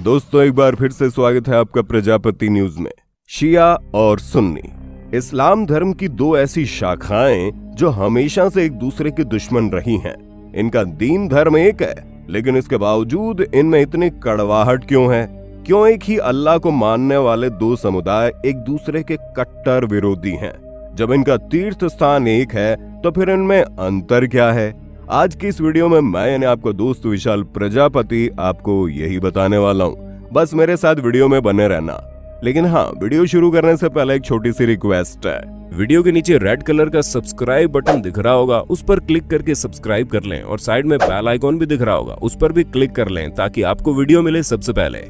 दोस्तों एक बार फिर से स्वागत है आपका प्रजापति न्यूज में। शिया और सुन्नी इस्लाम धर्म की दो ऐसी शाखाएं जो हमेशा से एक दूसरे के दुश्मन रही हैं। इनका दीन धर्म एक है, लेकिन इसके बावजूद इनमें इतनी कड़वाहट क्यों है? क्यों एक ही अल्लाह को मानने वाले दो समुदाय एक दूसरे के कट्टर विरोधी हैं? जब इनका तीर्थ स्थान एक है तो फिर इनमें अंतर क्या है? आज की इस वीडियो में मैं यानी आपका दोस्त विशाल प्रजापति आपको यही बताने वाला हूँ। बस मेरे साथ वीडियो में बने रहना। लेकिन हाँ, वीडियो शुरू करने से पहले एक छोटी सी रिक्वेस्ट है। वीडियो के नीचे रेड कलर का सब्सक्राइब बटन दिख रहा होगा, उस पर क्लिक करके सब्सक्राइब कर लें और साइड में बेल आइकॉन भी दिख रहा होगा, उस पर भी क्लिक कर लें ताकि आपको वीडियो मिले सबसे पहले।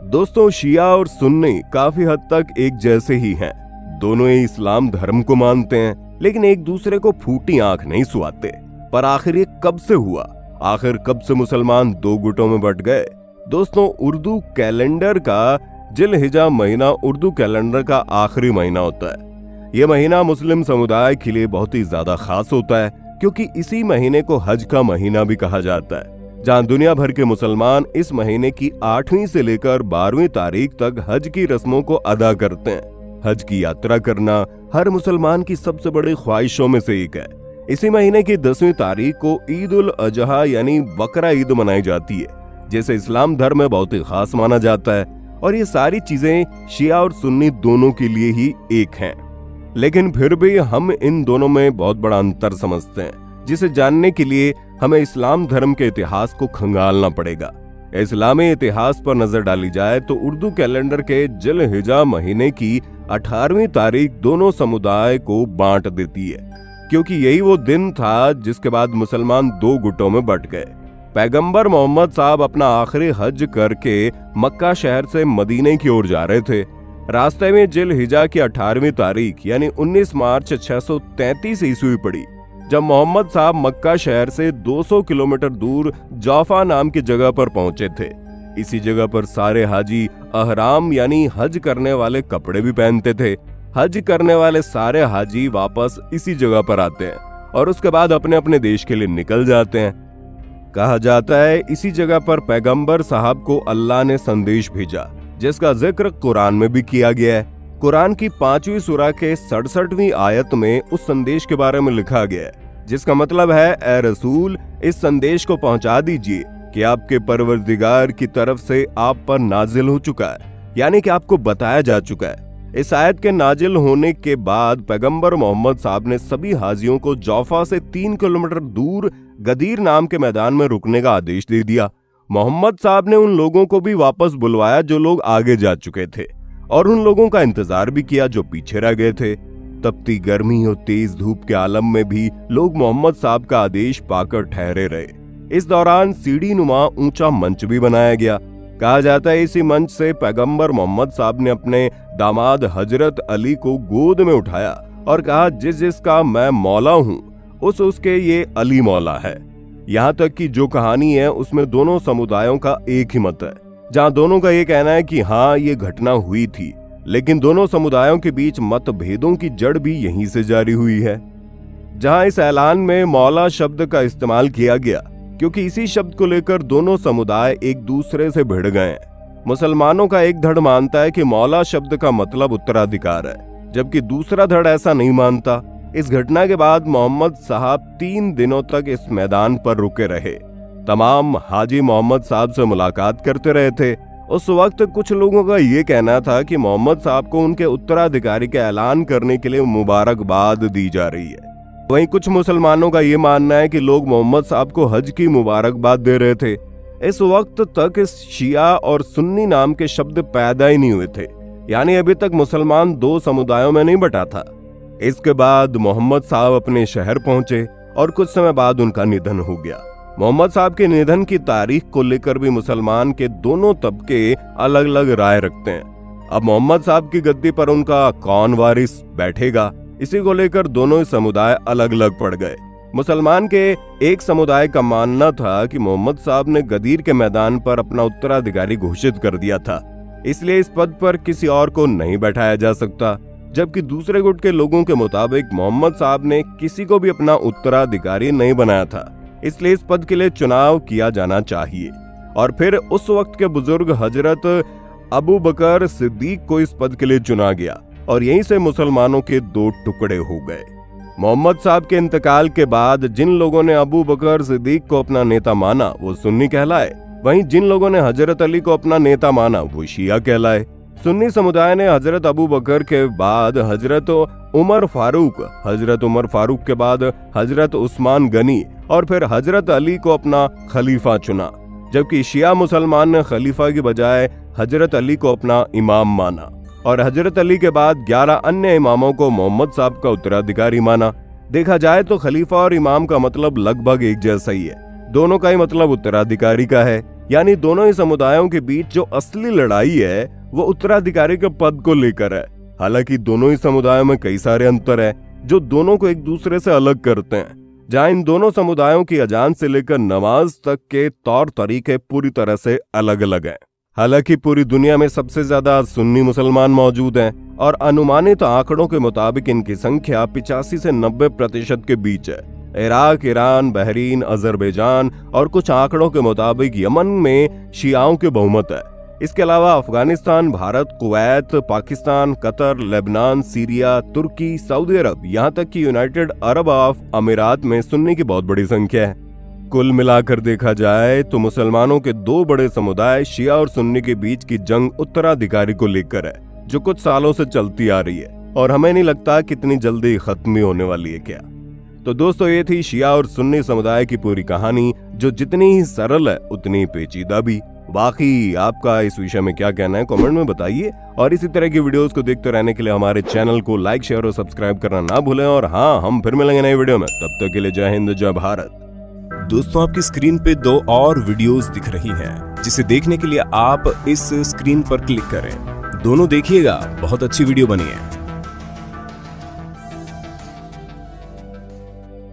दोस्तों, शिया और सुन्नी काफी हद तक एक जैसे ही हैं। दोनों ही इस्लाम धर्म को मानते हैं, लेकिन एक दूसरे को फूटी आंख नहीं सुहाते। पर आखिर ये कब से हुआ? आखिर कब से मुसलमान दो गुटों में बंट गए? दोस्तों, उर्दू कैलेंडर का जिलहिजा महीना उर्दू कैलेंडर का आखिरी महीना होता है। यह महीना मुस्लिम समुदाय के लिए बहुत ही ज्यादा खास होता है, क्योंकि इसी महीने को हज का महीना भी कहा जाता है, जहां दुनिया भर के मुसलमान इस महीने की 8वीं से लेकर 12वीं तारीख तक हज की रस्मों को अदा करते हैं। हज की यात्रा करना हर मुसलमान की सबसे बड़ी ख्वाहिशों में से एक है। इसी महीने की 10वीं तारीख को ईद उल अजहा यानी बकरा ईद मनाई जाती है, जिसे इस्लाम धर्म में बहुत ही खास माना जाता है। और ये सारी चीजें शिया और सुन्नी दोनों के लिए ही एक हैं। लेकिन फिर भी हम इन दोनों में बहुत बड़ा अंतर समझते हैं, जिसे जानने के लिए हमें इस्लाम धर्म के इतिहास को खंगालना पड़ेगा। इस्लामी इतिहास पर नजर डाली जाए तो उर्दू कैलेंडर के जिलहिजा महीने की 18वीं तारीख दोनों समुदाय को बांट देती है, क्योंकि यही वो दिन था जिसके बाद मुसलमान दो गुटों में बंट गए। पैगंबर मोहम्मद साहब अपना आखिरी हज करके मक्का शहर से मदीने की ओर जा रहे थे। रास्ते में जिलहिजा की 18वीं तारीख यानी 19 मार्च 633 ईस्वी पड़ी, जब मोहम्मद साहब मक्का शहर से 200 किलोमीटर दूर जौफा नाम की जगह पर पहुंचे थे। इसी जगह पर सारे हाजी अहराम यानी हज करने वाले कपड़े भी पहनते थे। हज करने वाले सारे हाजी वापस इसी जगह पर आते हैं और उसके बाद अपने अपने देश के लिए निकल जाते हैं। कहा जाता है इसी जगह पर पैगंबर साहब को अल्लाह ने संदेश भेजा, जिसका जिक्र कुरान में भी किया गया है। कुरान की 5वीं सूरा के 67वीं आयत में उस संदेश के बारे में लिखा गया है, जिसका मतलब है, ए रसूल, इस संदेश को पहुंचा दीजिए कि आपके परवरदिगार की तरफ से आप पर नाजिल हो चुका है, यानी कि आपको बताया जा चुका है। इस आयत के नाजिल होने के बाद पैगंबर मोहम्मद साहब ने सभी हाजियों को जौफा से 3 किलोमीटर दूर गदीर नाम के मैदान में रुकने का आदेश दे दिया। मोहम्मद साहब ने उन लोगों को भी वापस बुलवाया जो लोग आगे जा चुके थे, और उन लोगों का इंतजार भी किया जो पीछे रह गए थे। तपती गर्मी और तेज धूप के आलम में भी लोग मोहम्मद साहब का आदेश पाकर ठहरे रहे। इस दौरान सीढ़ी नुमा ऊंचा मंच भी बनाया गया। कहा जाता है इसी मंच से पैगंबर मोहम्मद साहब ने अपने दामाद हजरत अली को गोद में उठाया और कहा, जिस जिसका मैं मौला हूँ उसके ये अली मौला है। यहाँ तक कि जो कहानी है उसमें दोनों समुदायों का एक ही मत है, जहाँ दोनों का ये कहना है कि हाँ, ये घटना हुई थी। लेकिन दोनों समुदायों के बीच मतभेदों की जड़ भी यहीं से जारी हुई है। जहाँ इस ऐलान में मौला शब्द का इस्तेमाल किया गया, क्योंकि इसी शब्द को लेकर दोनों समुदाय एक दूसरे से भिड़ गए हैं। मुसलमानों का एक धड़ मानता है कि मौला शब्द का मतलब उत्तराधिकार है, जबकि दूसरा धड़ ऐसा नहीं मानता। इस घटना के बाद मोहम्मद साहब 3 दिनों तक इस मैदान पर रुके रहे। तमाम हाजी मोहम्मद साहब से मुलाकात करते रहे थे। उस वक्त कुछ लोगों का ये कहना था कि मोहम्मद साहब को उनके उत्तराधिकारी का ऐलान करने के लिए मुबारकबाद दी जा रही है। वहीं कुछ मुसलमानों का ये मानना है कि लोग मोहम्मद साहब को हज की मुबारकबाद दे रहे थे। इस वक्त तक इस शिया और सुन्नी नाम के शब्द पैदा ही नहीं हुए थे, यानी अभी तक मुसलमान दो समुदायों में नहीं बटा था। इसके बाद मोहम्मद साहब अपने शहर पहुंचे और कुछ समय बाद उनका निधन हो गया। मोहम्मद साहब के निधन की तारीख को लेकर भी मुसलमान के दोनों तबके अलग अलग राय रखते हैं। अब मोहम्मद साहब की गद्दी पर उनका कौन वारिस बैठेगा, इसी को लेकर दोनों ही समुदाय अलग अलग पड़ गए। मुसलमान के एक समुदाय का मानना था कि मोहम्मद साहब ने गदीर के मैदान पर अपना उत्तराधिकारी घोषित कर दिया था, इसलिए इस पद पर किसी और को नहीं बैठाया जा सकता। जबकि दूसरे गुट के लोगों के मुताबिक मोहम्मद साहब ने किसी को भी अपना उत्तराधिकारी नहीं बनाया था, इसलिए इस पद के लिए चुनाव किया जाना चाहिए। और फिर उस वक्त के बुजुर्ग हजरत अबू बकर सिद्दीक को इस पद के लिए चुना गया और यहीं से मुसलमानों के दो टुकड़े हो गए। मोहम्मद साहब के इंतकाल के बाद जिन लोगों ने अबू बकर सिद्दीक को अपना नेता माना वो सुन्नी कहलाए, वहीं जिन लोगों ने हजरत अली को अपना नेता माना वो शिया कहलाए। सुन्नी समुदाय ने हजरत अबू बकर के बाद हजरत उमर फारूक के बाद हजरत उस्मान गनी और फिर हजरत अली को अपना खलीफा चुना, जबकि शिया मुसलमान ने खलीफा की बजाय हजरत अली को अपना इमाम माना और हजरत अली के बाद 11 अन्य इमामों को मोहम्मद साहब का उत्तराधिकारी माना। देखा जाए तो खलीफा और इमाम का मतलब लगभग एक जैसा ही है, दोनों का ही मतलब उत्तराधिकारी का है, यानी दोनों ही समुदायों के बीच जो असली लड़ाई है वो उत्तराधिकारी के पद को लेकर है। हालांकि दोनों ही समुदायों में कई सारे अंतर है जो दोनों को एक दूसरे से अलग करते हैं, जहां इन दोनों समुदायों की अजान से लेकर नमाज तक के तौर तरीके पूरी तरह से अलग अलग हैं। हालांकि पूरी दुनिया में सबसे ज्यादा सुन्नी मुसलमान मौजूद हैं और अनुमानित आंकड़ों के मुताबिक इनकी संख्या 85 से 90% के बीच है। इराक, ईरान, बहरीन, अजरबैजान और कुछ आंकड़ों के मुताबिक यमन में शियाओं के बहुमत है। इसके अलावा Afghanistan, Bharat, Kuwait, Pakistan, Qatar, Lebanon, Syria, Turkey, Saudi Arab, यहाँ तक कि यूनाइटेड अरब अमीरात में सुन्नी की बहुत बड़ी संख्या है। कुल मिलाकर देखा जाए तो मुसलमानों के दो बड़े समुदाय शिया और सुन्नी के बीच की जंग उत्तराधिकारी को लेकर है, जो कुछ सालों से चलती आ रही है और हमें नहीं लगता कितनी जल्दी खत्म ही होने वाली है क्या। तो दोस्तों, ये थी शिया और सुन्नी समुदाय की पूरी कहानी, जो जितनी ही सरल है उतनी पेचीदा भी। बाकी आपका इस विषय में क्या कहना है कमेंट में बताइए, और इसी तरह की वीडियोस को देखते रहने के लिए हमारे चैनल को लाइक, शेयर और सब्सक्राइब करना ना भूलें। और हाँ, हम फिर मिलेंगे नई वीडियो में, तब तक के लिए जय हिंद, जय भारत। दोस्तों, आपकी स्क्रीन पे 2 और वीडियोस दिख रही हैं, जिसे देखने के लिए आप इस स्क्रीन पर क्लिक करें। दोनों देखिएगा, बहुत अच्छी वीडियो बनी है।